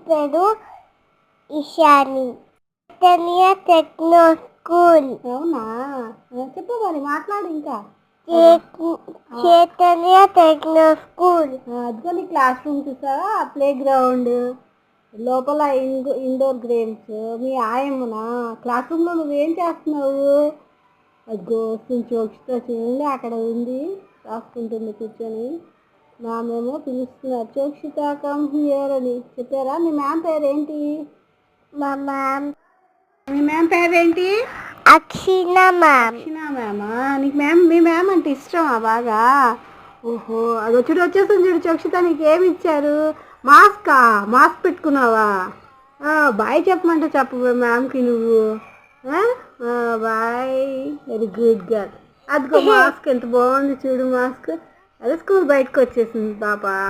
పేరు Ishani. Chaitanya techno school. అవునా? చెప్పు మరి, మాట్లాడు ఇంకా. Chaitanya techno school. అదిగో నీ క్లాస్ రూమ్ చూసావా, ప్లే గ్రౌండ్, లోపల ఇండోర్ గేమ్స్. మీ ఆయమ్మనా? క్లాస్ రూమ్లో నువ్వేం చేస్తున్నావు? అదిగో చోక్షిత చూడండి, అక్కడ ఉంది, రాసుకుంటుంది కూర్చొని. మేమేమో పిలుస్తున్నారు, చోక్షిత కమ్ హియర్ అని చెప్పారా? మీ మ్యామ్ పేరేంటి? మా మ్యామ్ మీ మ్యామ్ పేరేంటి? అక్షిణ మ్యామ్. అక్షిణ మ్యామా? నీకు మీ మ్యామ్ అంటే ఇష్టమా బాగా? ఓహో, అది వచ్చేస్తుంది చూడు చోక్షిత, నీకు ఏమి ఇచ్చారు? మాస్క్ పెట్టుకున్నావా? బాయ్ చెప్పమంటే చెప్పు మ్యామ్కి నువ్వు. Boy, very good girl. అదిగో మాస్క్ ఎంత బాగుంది చూడు, మాస్క్. అదే స్కూల్ బయటకు వచ్చేసింది పాప.